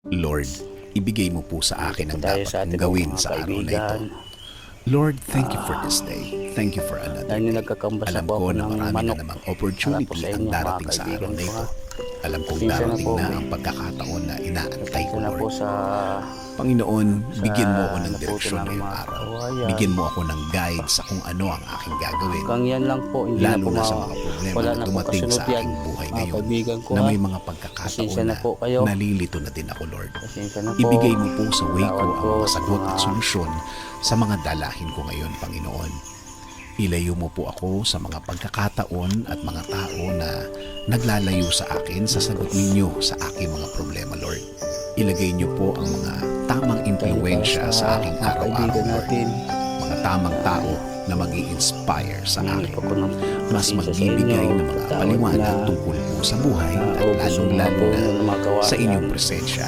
Lord, ibigay mo po sa akin ang Tayo dapat sa kong ating gawin mga sa araw na ito. kaibigan. Lord, thank you for this day. Thank you for another Dahil day. nagkakambasa Alam po ko ako na ng marami manok na namang para po opportunity sa ang inyo, mga darating sa araw kaibigan na ko, ito. ha. Alam kong Pasensya na darating po. na ang pagkakataon na inaantay ko, Pasensya na po Lord. sa Panginoon, bigyan mo ako ng naputol direksyon ng ngayong mga araw. kawayan. Bigyan mo ako ng guide sa kung ano ang aking gagawin. hanggang yan lang po. Hindi Lalo na po na sa mga problema wala na na po dumating kasunod sa yan, aking buhay mga ngayon, kaibigan ko, na ha. may mga Pasensya pagkakataon na na po kayo. nalilito na din ako, Lord. Pasensya na po. Ibigay mo po sa way ko Tawad ang po mga sagot sa at mga solusyon sa mga dalahin ko ngayon, Panginoon. Ilayo mo po ako sa mga pagkakataon at mga tao na naglalayo sa akin sa sagot ninyo sa aking mga problema, Lord. Ilagay niyo po ang mga tamang impluensya sa aking mga araw-araw, kaibigan Lord. natin. Mga tamang tao na mag-i-inspire sa Humingi akin. po ko ng Mas pasensya sa magbibigay inyo. ng mga Tawad paliwanag na tungkol po sa buhay at naubos yung mga lalong-lalo puno ng mga na sa kawayan. inyong presensya.